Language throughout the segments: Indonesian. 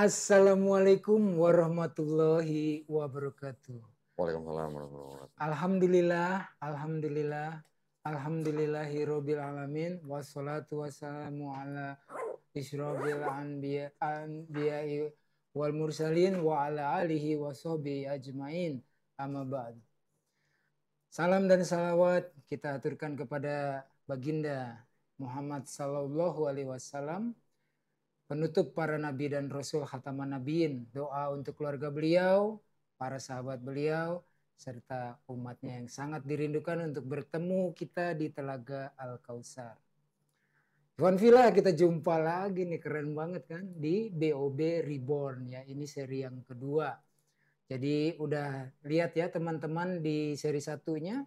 Assalamualaikum warahmatullahi wabarakatuh. Waalaikumsalam warahmatullahi wabarakatuh. Alhamdulillahirobbil alamin. Wassalatu wassalamu ala isyrofil anbiya'i wal mursalin wa ala alihi wa sahbihi ajmain. Amma ba'd. Salam dan salawat kita aturkan kepada baginda Muhammad sallallahu alaihi wasallam, penutup para nabi dan rasul, khataman nabiin. Doa untuk keluarga beliau, para sahabat beliau, serta umatnya yang sangat dirindukan untuk bertemu kita di Telaga Al-Kautsar. Ikhwan Fillah, kita jumpa lagi nih, keren banget kan, di BOB Reborn ya. Ini seri yang kedua. Jadi udah lihat ya teman-teman di seri satunya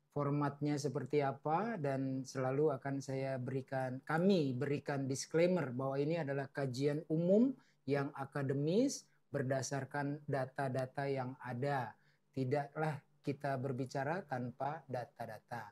formatnya seperti apa, dan selalu akan kami berikan disclaimer bahwa ini adalah kajian umum yang akademis berdasarkan data-data yang ada. Tidaklah kita berbicara tanpa data-data.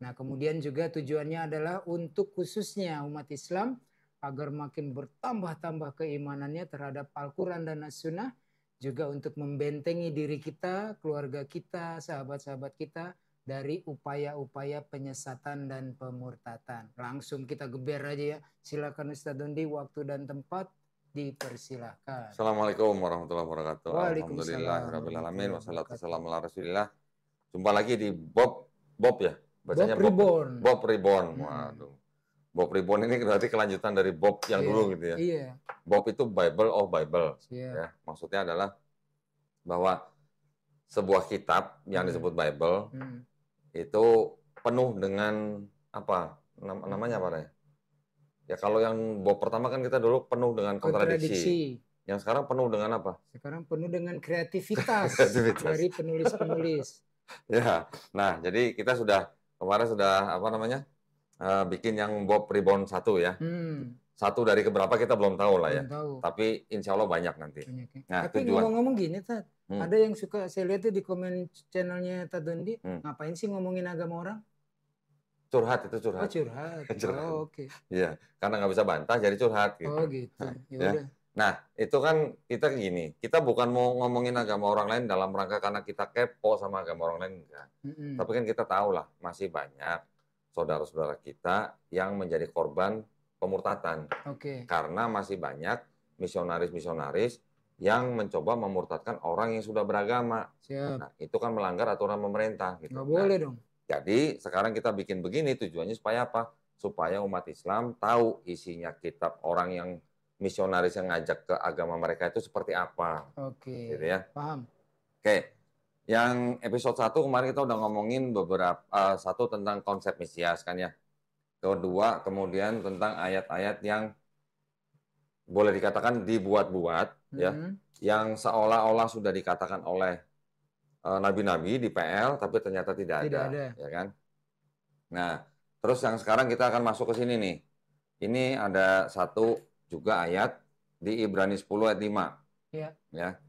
Nah, kemudian juga tujuannya adalah untuk khususnya umat Islam agar makin bertambah-tambah keimanannya terhadap Al-Quran dan As-Sunnah, juga untuk membentengi diri kita, keluarga kita, sahabat-sahabat kita dari upaya-upaya penyesatan dan pemurtatan. Langsung kita geber aja ya. Silakan Ustaz Dondi, waktu dan tempat dipersilahkan. Assalamualaikum warahmatullahi wabarakatuh. Waalaikumsalam Alhamdulillahirrahmanirrahim. Wassalamualaikum warahmatullahi. Jumpa lagi di Bob ya? Bacanya Bob Reborn. Bob Reborn. Waduh. Bob Reborn ini berarti kelanjutan dari Bob yang dulu gitu ya. Iya. Bob itu Bible of Bible. Iya. Ya, maksudnya adalah bahwa sebuah kitab yang disebut Bible itu penuh dengan apa? Namanya apa ya? Ya kalau yang Bob pertama kan kita dulu penuh dengan kontradiksi. Yang sekarang penuh dengan apa? Sekarang penuh dengan kreativitas. Dari penulis-penulis. Ya, nah jadi kita kemarin sudah apa namanya bikin yang Bob Reborn 1 ya. Satu dari keberapa kita belum tahu lah ya. Tapi insya Allah banyak nanti. Nah, tapi ngomong-ngomong gini, Tad. Ada yang suka, saya lihat tuh di komen channelnya Tad Dondi, ngapain sih ngomongin agama orang? Curhat itu curhat. Oh, curhat. Oh, oke. Iya, karena nggak bisa bantah jadi curhat gitu. Oh, gitu. Ya. Nah, itu kan kita gini, kita bukan mau ngomongin agama orang lain dalam rangka karena kita kepo sama agama orang lain, enggak. Tapi kan kita tahu lah, masih banyak saudara-saudara kita yang menjadi korban pemurtatan. Karena masih banyak misionaris-misionaris yang mencoba memurtadkan orang yang sudah beragama. Nah, itu kan melanggar aturan pemerintah. Gitu. Nggak boleh dong. Jadi sekarang kita bikin begini, tujuannya supaya apa? Supaya umat Islam tahu isinya kitab orang yang misionaris yang ngajak ke agama mereka itu seperti apa. Oke. Gitu ya. Paham. Oke. Yang episode 1 kemarin kita udah ngomongin satu tentang konsep Mesias kan ya. Kedua, kemudian tentang ayat-ayat yang boleh dikatakan dibuat-buat ya, yang seolah-olah sudah dikatakan oleh nabi-nabi di PL, tapi ternyata tidak ada, ya kan? Nah, terus yang sekarang kita akan masuk ke sini nih. Ini ada satu juga ayat di Ibrani 10 ayat 5. Ya. Ya.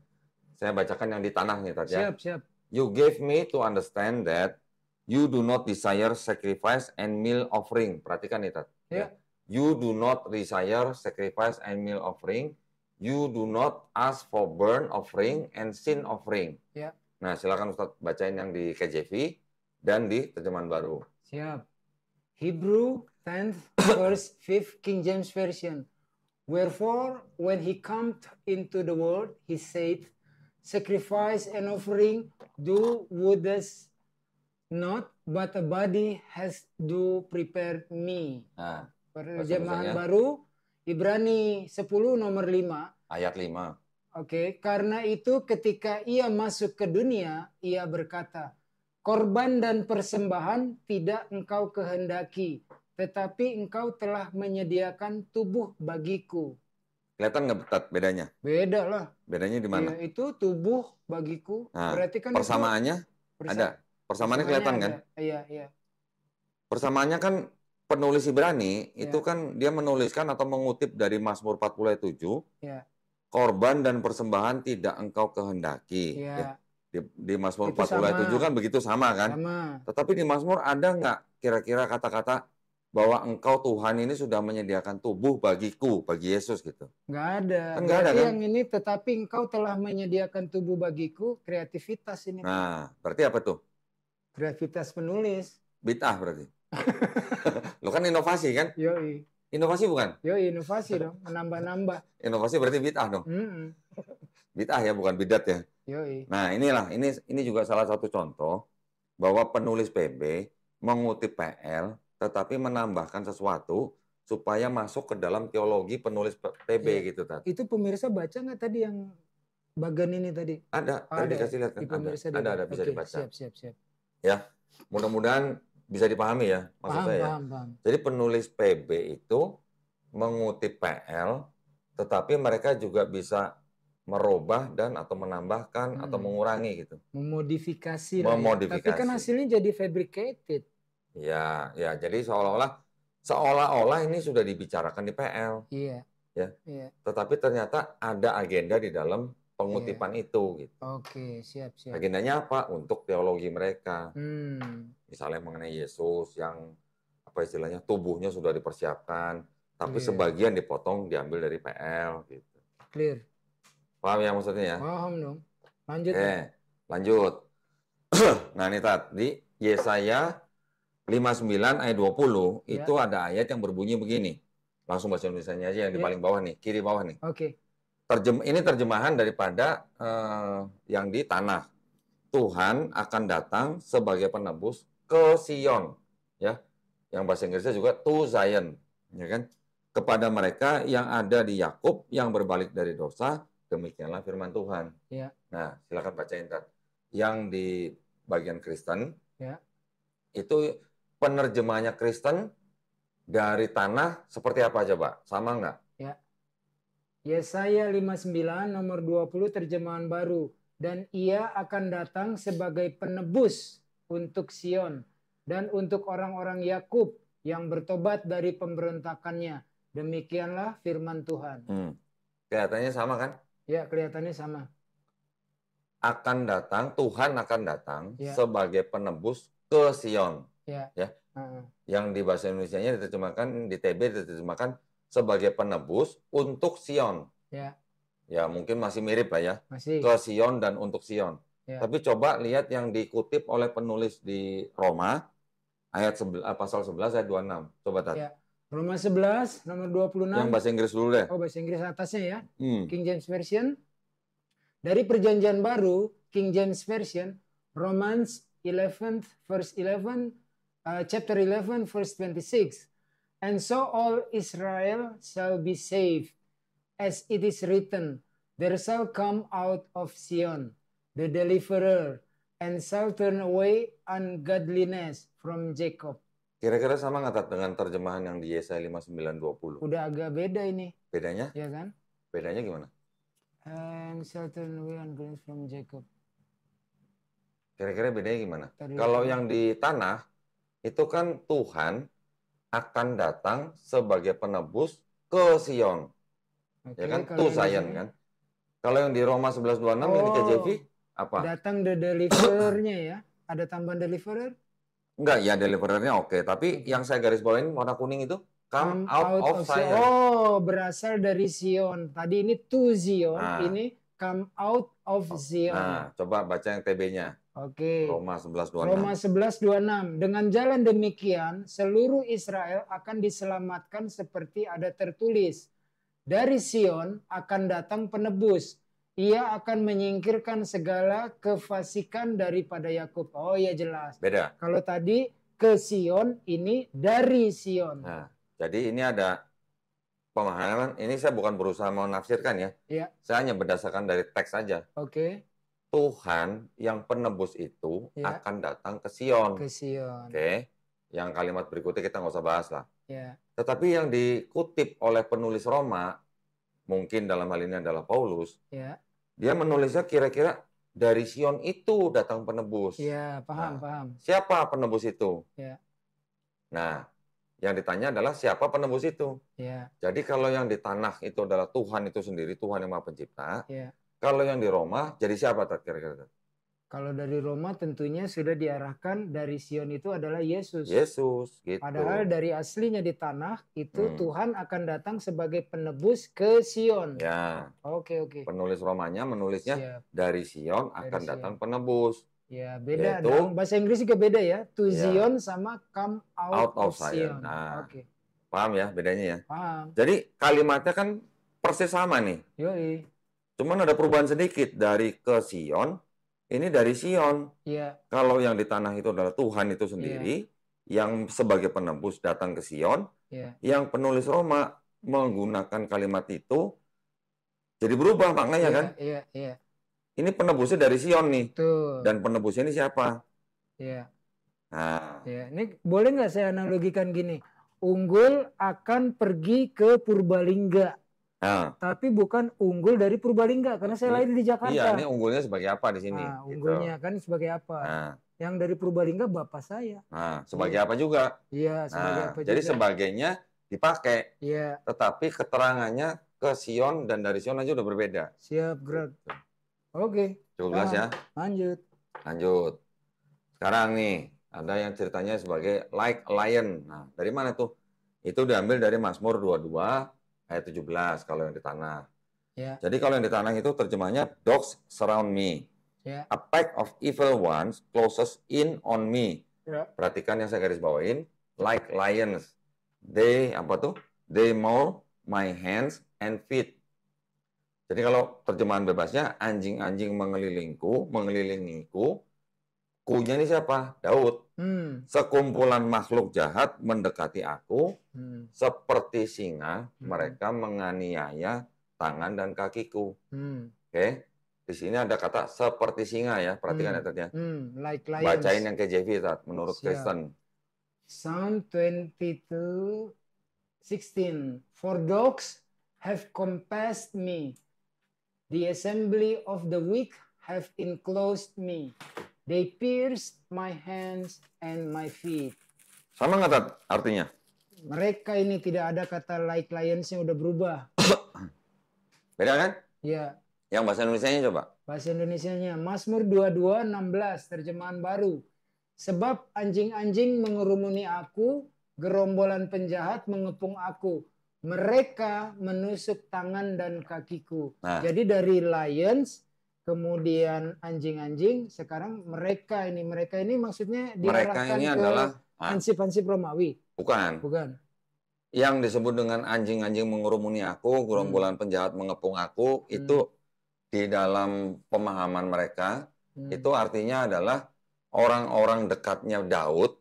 Saya bacakan yang di tanah nih tadi ya. Siap. You gave me to understand that you do not desire sacrifice and meal offering. Perhatikan nih, Tat. Ya. You do not desire sacrifice and meal offering. You do not ask for burnt offering and sin offering. Ya. Nah, silakan Ustaz bacain yang di KJV dan di terjemahan baru. Siap. Hebrew 10th verse 5th King James Version. Wherefore, when he cometh into the world, he said, sacrifice and offering do wouldest not, but a body has do prepare me. Nah, terjemahan baru Ibrani 10 nomor 5 ayat 5. Oke, karena itu ketika ia masuk ke dunia, ia berkata, korban dan persembahan tidak engkau kehendaki, tetapi engkau telah menyediakan tubuh bagiku. Kelihatan nggak Tat bedanya? Beda lah. Bedanya di mana? Ya, itu tubuh bagiku. Nah, berarti kan persamaannya ada. Persamaannya kelihatan ada. Kan? Iya. Persamaannya kan penulis Ibrani itu kan dia menuliskan atau mengutip dari Mazmur 40 ayat 7. Ya. Korban dan persembahan tidak engkau kehendaki. Ya. Di Mazmur 40 ayat 7 kan begitu sama kan? Sama. Tetapi di Mazmur ada nggak kira-kira kata-kata bahwa engkau Tuhan ini sudah menyediakan tubuh bagiku, bagi Yesus gitu. Nggak ada. Kan nggak ada Berarti kan? yang ini tetapi engkau telah menyediakan tubuh bagiku, kreativitas ini. Nah, berarti apa tuh? Kreativitas penulis. Bid'ah berarti. Lo kan inovasi kan? Yoi. Inovasi bukan? Yoi, inovasi dong. Menambah-nambah. Inovasi berarti bid'ah dong. Mm-mm. Bid'ah ya, bukan bidat ya. Yoi. Nah, ini juga salah satu contoh bahwa penulis PB mengutip PL tetapi menambahkan sesuatu supaya masuk ke dalam teologi penulis PB Iya. gitu tadi. Itu pemirsa baca nggak tadi yang bagan ini tadi? Ada, Oh, tadi ada dikasih lihat kan? di pemirsa Ada, bisa Oke, dibaca. siap. Ya, mudah-mudahan bisa dipahami ya maksud saya. Paham. Jadi penulis PB itu mengutip PL, tetapi mereka juga bisa merubah dan atau menambahkan atau mengurangi gitu. Memodifikasi lah ya. Memodifikasi. Tapi kan hasilnya jadi fabricated. Ya, jadi seolah-olah ini sudah dibicarakan di PL. Iya. Ya. Iya. Tetapi ternyata ada agenda di dalam pengutipan itu gitu. Oke, siap. Agendanya apa? Untuk teologi mereka. Misalnya mengenai Yesus yang apa istilahnya tubuhnya sudah dipersiapkan, tapi Clear. sebagian dipotong diambil dari PL gitu. Clear. Paham ya maksudnya ya? Paham dong. Lanjut. Lanjut. Nah, ini tadi Yesaya 59 ayat 20 itu ada ayat yang berbunyi begini. Langsung bahasa Indonesianya aja yang di paling bawah nih, kiri bawah nih. Oke. Ini terjemahan daripada yang di tanah. Tuhan akan datang sebagai penebus ke Sion, ya. Yang bahasa Inggrisnya juga to Zion, ya kan? Kepada mereka yang ada di Yakub yang berbalik dari dosa, demikianlah firman Tuhan. Ya. Nah, silakan bacain Tat. Yang di bagian Kristen, ya. Itu penerjemahnya Kristen dari tanah seperti apa coba? Sama nggak? Ya. Yesaya 59 nomor 20 terjemahan baru. Dan ia akan datang sebagai penebus untuk Sion dan untuk orang-orang Yakub yang bertobat dari pemberontakannya. Demikianlah firman Tuhan. Kelihatannya sama kan? Ya, kelihatannya sama. Akan datang, Tuhan akan datang sebagai penebus ke Sion. Ya. Yang di bahasa Indonesianya diterjemahkan, di TB diterjemahkan sebagai penebus untuk Sion. Ya mungkin masih mirip lah ya. Ke Sion dan untuk Sion. Tapi coba lihat yang dikutip oleh penulis di Roma ayat pasal 11 ayat 26. Coba tadi. Roma 11 nomor 26. Yang bahasa Inggris dulu deh. Oh, bahasa Inggris atasnya ya. King James Version. Dari Perjanjian Baru, King James Version, Romans 11 verse 11 chapter 11 verse 26. And so all Israel shall be saved. As it is written, there shall come out of Sion the deliverer, and shall turn away ungodliness from Jacob. Kira-kira sama nggak dengan terjemahan yang di Yesaya 59:20? Udah agak beda ini. Bedanya? Ya kan? Bedanya gimana? And shall turn away ungodliness from Jacob. Kira-kira bedanya gimana? Kalau yang di tanah, itu kan Tuhan akan datang sebagai penebus ke Sion. Ya kan? To Zion kan? Kalau yang di Roma 11:26 yang di KJV apa? Datang the deliverer-nya ya. Ada tambahan deliverer? Enggak, ya deliverer-nya oke. Tapi yang saya garis bawain warna kuning itu come out of Zion. Oh, berasal dari Sion. Tadi ini to Zion, ini come out of Zion. Nah, coba baca yang TB-nya. Oke. Roma 11:26. Roma 11:26. Dengan jalan demikian, seluruh Israel akan diselamatkan seperti ada tertulis. Dari Sion akan datang penebus. Ia akan menyingkirkan segala kefasikan daripada Yakub. Oh iya jelas. Beda. Kalau tadi ke Sion, ini dari Sion. Nah, jadi ini ada pemahaman. Ini saya bukan berusaha menafsirkan ya. Iya. Saya hanya berdasarkan dari teks saja. Oke. Tuhan yang penebus itu akan datang ke Sion. Ke Sion. Oke. Yang kalimat berikutnya kita nggak usah bahas lah. Ya. Tetapi yang dikutip oleh penulis Roma, mungkin dalam hal ini adalah Paulus, dia menulisnya kira-kira dari Sion itu datang penebus. Iya, paham. Siapa penebus itu? Ya. Nah, yang ditanya adalah siapa penebus itu? Ya. Jadi kalau yang di tanah itu adalah Tuhan itu sendiri, Tuhan yang Maha Pencipta. Ya. Kalau yang di Roma, jadi siapa kira-kira? Kalau dari Roma tentunya sudah diarahkan dari Sion itu adalah Yesus. Yesus gitu. Padahal dari aslinya di tanah itu Hmm. Tuhan akan datang sebagai penebus ke Sion. Ya, Oke, oke. penulis Romanya menulisnya Siap. dari Sion Dari akan Sion. datang penebus. Ya, beda Yaitu dong. Bahasa Inggris juga beda ya. To Ya. Zion sama come out of Sion. Nah, Oke, paham ya bedanya ya? paham. Jadi kalimatnya kan persis sama nih. Yoi. Cuman ada perubahan sedikit dari ke Sion, ini dari Sion. Ya, Kalau yang di tanah itu adalah Tuhan itu sendiri, yang sebagai penebus datang ke Sion, ya. yang penulis Roma menggunakan kalimat itu, jadi berubah maknanya kan? Iya, iya. Ini penebusnya dari Sion nih, Tuh. dan penebusnya ini siapa? Ya, Nah, ya. Ini boleh nggak saya analogikan gini? Unggul akan pergi ke Purbalingga, nah, tapi bukan unggul dari Purbalingga karena saya lahir di Jakarta. iya, ini unggulnya sebagai apa di sini? Nah, Gitu. unggulnya kan sebagai apa? Nah, Yang dari Purbalingga bapak saya. nah, sebagai apa juga? Iya, sebagai Nah, apa jadi juga? sebagainya dipakai, Iya, tetapi keterangannya ke Sion dan dari Sion aja udah berbeda. siap gerak. Oke, Cukup jelas ya? lanjut. Lanjut. Sekarang nih, ada yang ceritanya sebagai like a lion. Nah, dari mana tuh? Itu diambil dari Mazmur 22 ayat 17 kalau yang di tanah. Ya, Jadi kalau yang di tanah itu terjemahnya dogs surround me. ya, A pack of evil ones closes in on me. ya. Perhatikan yang saya garis bawain. Like lions. They, apa tuh? They maul my hands and feet. Jadi kalau terjemahan bebasnya, anjing-anjing mengelilingiku. Kunya ini siapa? Daud. Sekumpulan makhluk jahat mendekati aku, seperti singa, mereka menganiaya tangan dan kakiku. Oke, di sini ada kata seperti singa ya, perhatikan ya tadi ya. Like lions. Bacain yang KJV Tat, menurut Siap. Kristen. Psalm 22:16. For dogs have compassed me. The assembly of the weak have enclosed me. They pierced my hands and my feet. Sama nggak Tat artinya? Mereka ini tidak ada kata like lions yang udah berubah. Beda kan? Ya, Yang bahasa Indonesianya coba. bahasa Indonesianya Mazmur 22:16 terjemahan baru. Sebab anjing-anjing mengerumuni aku, gerombolan penjahat mengepung aku. Mereka menusuk tangan dan kakiku. Nah. Jadi dari lions, kemudian anjing-anjing, sekarang mereka ini maksudnya diarahkan ini ke adalah hansip-hansip Romawi. bukan. Bukan. Yang disebut dengan anjing-anjing mengerumuni aku, gerombolan penjahat mengepung aku, itu di dalam pemahaman mereka, itu artinya adalah orang-orang dekatnya Daud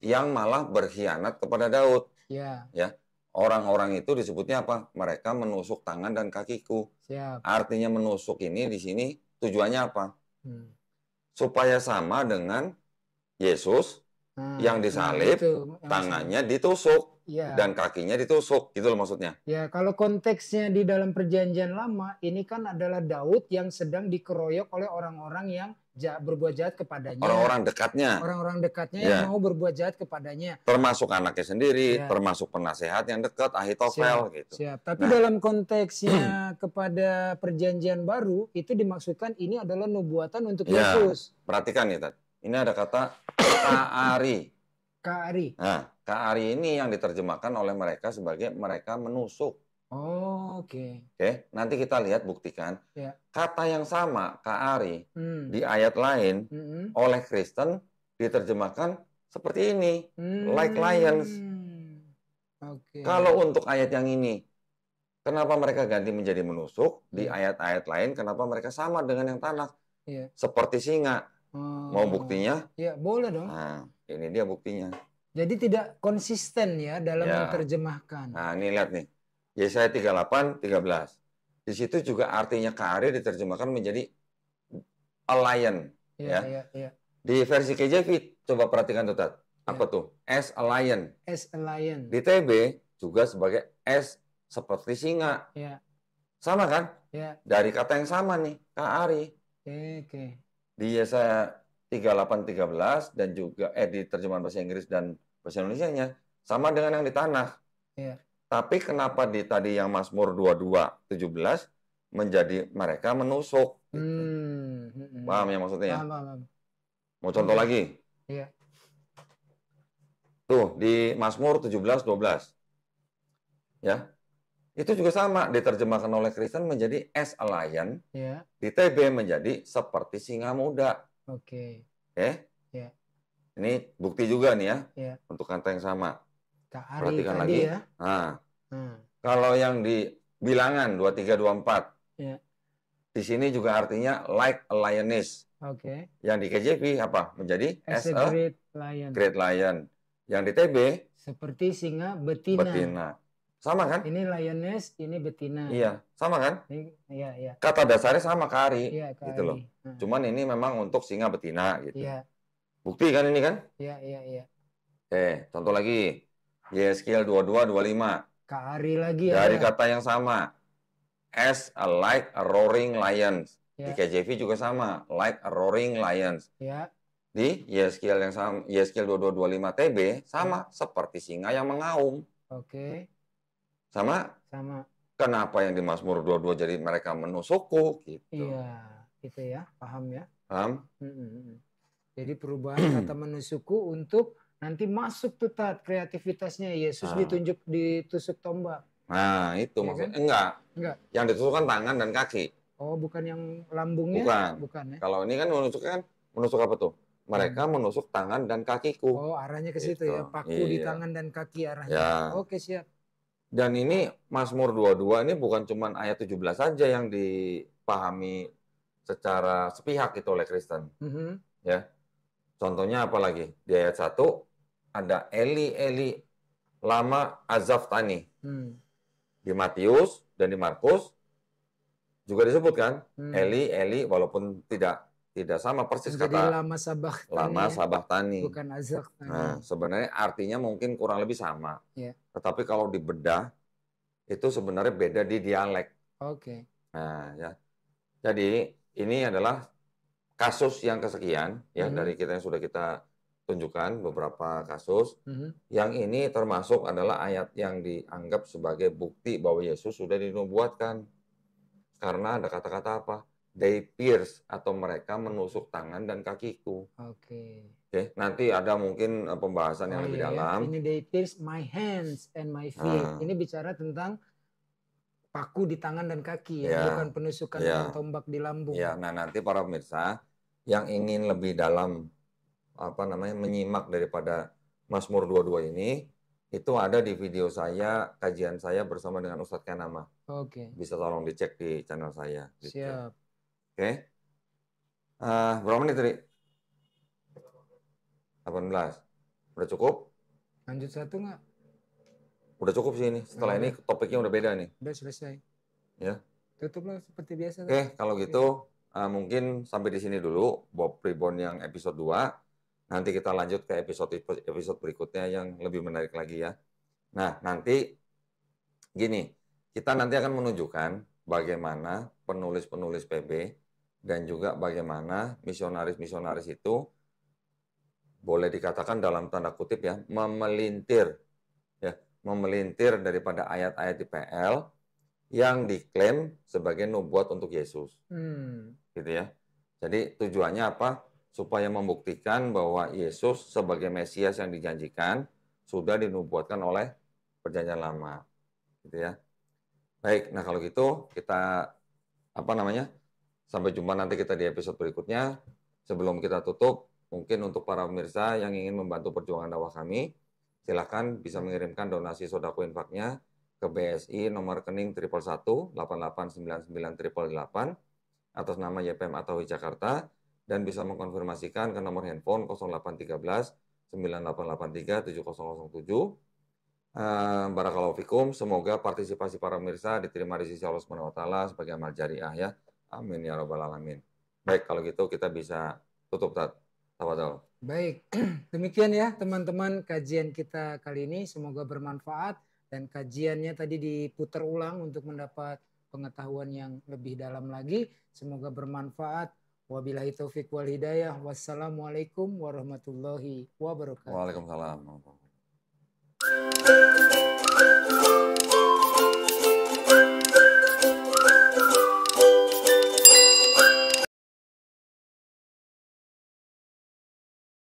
yang malah berkhianat kepada Daud. Ya. Ya, orang-orang itu disebutnya apa? Mereka menusuk tangan dan kakiku. Siap. Artinya menusuk ini di sini tujuannya apa? Supaya sama dengan Yesus yang disalib, itu, yang tangannya ditusuk. Ya. Dan kakinya ditusuk, gitu loh maksudnya. Ya, kalau konteksnya di dalam perjanjian lama, ini kan adalah Daud yang sedang dikeroyok oleh orang-orang yang berbuat jahat kepadanya. Orang-orang dekatnya. Orang-orang dekatnya yang mau berbuat jahat kepadanya. Termasuk anaknya sendiri, termasuk penasehat yang dekat, Ahitofel. Gitu. Siap. Tapi dalam konteksnya kepada perjanjian baru, itu dimaksudkan ini adalah nubuatan untuk Yesus. Perhatikan nih, Tat. Ini ada kata Ka'ari. Ka'ari. Nah, Ka'ari ini yang diterjemahkan oleh mereka sebagai mereka menusuk. Oh, oke. Oke, nanti kita lihat buktikan. Ya. Kata yang sama, Ka'ari, di ayat lain oleh Kristen diterjemahkan seperti ini, like lions. Kalau untuk ayat yang ini, kenapa mereka ganti menjadi menusuk? Di ayat-ayat lain, kenapa mereka sama dengan yang tanah? Seperti singa. Mau buktinya? Ya, boleh dong. Nah, ini dia buktinya. Jadi tidak konsisten ya dalam menerjemahkan. Nah, ini lihat nih. Yesaya 38:13. Di situ juga artinya Ka'ari diterjemahkan menjadi a lion. Ya. Di versi KJV, coba perhatikan tuh, Tat. Apa tuh? As a lion. As a lion. Di TB juga sebagai as seperti singa. Ya. Sama kan? Ya. Dari kata yang sama nih, Ka'ari. Oke. Di Yesaya 38:13 dan juga di terjemahan bahasa Inggris dan bahasa Indonesianya sama dengan yang di tanah. Ya. Tapi kenapa di tadi yang Mazmur 22:17 menjadi mereka menusuk. Gitu. Paham ya maksudnya ya? Paham. Mau contoh lagi? Iya. Tuh, di Mazmur 17:12. Ya. Itu juga sama, diterjemahkan oleh Kristen menjadi as a lion. Ya. Di TB menjadi seperti singa muda. Oke. Oke? Ya. Ini bukti juga nih ya, Ya. untuk kata yang sama. Kak Ari Perhatikan tadi lagi. ya. Nah, kalau yang di Bilangan 23:24, ya. di sini juga artinya like a lioness. Oke. Yang di KJV apa? Menjadi As a great lion. Great lion. Yang di TB seperti singa betina. Sama kan? Ini lioness, ini betina. Iya, sama kan? Iya. Kata dasarnya sama Kari, Iya, gitu loh. Cuman ini memang untuk singa betina gitu. Iya. Bukti kan ini kan? Iya. Oke, contoh lagi. Yeskiel 22:25. Kak Ari lagi ya. Dari kata yang sama. As a like a roaring lions. Di KJV juga sama, like a roaring lions. Ya. Di Yeskiel yang sama, Yeskiel 22:25 TB sama seperti singa yang mengaum. Oke. Sama? Sama. Kenapa yang di Mazmur 22 jadi mereka menusukku gitu. Iya, itu ya, paham ya. Paham? Jadi perubahan kata menusukku untuk nanti masuk tuh kreativitasnya Yesus ditusuk tombak. Nah, itu ya maksudnya. Kan? Enggak. Yang ditusukkan tangan dan kaki. Oh, bukan yang lambungnya? Bukan ya. Kalau ini kan menusuk apa tuh? Mereka menusuk tangan dan kakiku. Oh, arahnya ke situ ya. Paku di tangan dan kaki arahnya. Ya. Oke, siap. Dan ini Mazmur 22 ini bukan cuma ayat 17 saja yang dipahami secara sepihak itu oleh Kristen. Ya. Contohnya apa lagi? Di ayat 1 ada Eli lama azaftani. Di Matius dan di Markus juga disebutkan Eli walaupun tidak sama persis jadi kata lama sabahtani. Bukan azaftani. Nah, sebenarnya artinya mungkin kurang lebih sama. Ya. Tetapi kalau dibedah itu sebenarnya beda di dialek. Oke. Nah, ya. Jadi ini adalah kasus yang kesekian ya dari kita yang sudah kita tunjukkan beberapa kasus. Yang ini termasuk adalah ayat yang dianggap sebagai bukti bahwa Yesus sudah dinubuatkan. Karena ada kata-kata apa? They pierce atau mereka menusuk tangan dan kakiku. Oke. Nanti ada mungkin pembahasan yang lebih dalam. Ini they pierce my hands and my feet. Ini bicara tentang paku di tangan dan kaki bukan penusukan dengan tombak di lambung. Ya, nah nanti para pemirsa yang ingin lebih dalam menyimak daripada Mazmur 22 ini itu ada di video saya, kajian saya bersama dengan Ustadz Kanama. Oke. Bisa tolong dicek di channel saya. Gitu. Siap. Oke. Berapa menit tadi? 18. Udah cukup? Lanjut satu nggak? Udah cukup sih ini. Setelah ini topiknya udah beda nih. Udah selesai. Ya. Tutuplah seperti biasa. Oke, kalau gitu mungkin sampai di sini dulu Bob Reborn yang episode 2. Nanti kita lanjut ke episode berikutnya yang lebih menarik lagi ya. Nah, nanti gini, kita nanti akan menunjukkan bagaimana penulis-penulis PB dan juga bagaimana misionaris-misionaris itu boleh dikatakan dalam tanda kutip ya, memelintir daripada ayat-ayat di PL yang diklaim sebagai nubuat untuk Yesus. Gitu ya. Jadi tujuannya apa? Supaya membuktikan bahwa Yesus sebagai Mesias yang dijanjikan sudah dinubuatkan oleh Perjanjian Lama. Gitu ya. Baik, nah kalau gitu kita sampai jumpa nanti kita di episode berikutnya. Sebelum kita tutup, mungkin untuk para pemirsa yang ingin membantu perjuangan dakwah kami, silakan bisa mengirimkan donasi sodako infaknya ke BSI nomor rekening 111-8899-888 atas nama YPM Atawi Jakarta dan bisa mengkonfirmasikan ke nomor handphone 0813 9883 7007. Barakallahu fikum. Semoga partisipasi para pemirsa diterima di sisi Allah Subhanahu wa taala sebagai amal jariah ya. Amin ya rabbal alamin. Baik, kalau gitu kita bisa tutup tafadhol. Baik, demikian ya teman-teman kajian kita kali ini. Semoga bermanfaat dan kajiannya tadi diputar ulang untuk mendapat pengetahuan yang lebih dalam lagi. Semoga bermanfaat. Wabillahi taufiq wal hidayah. Wassalamualaikum warahmatullahi wabarakatuh. Waalaikumsalam.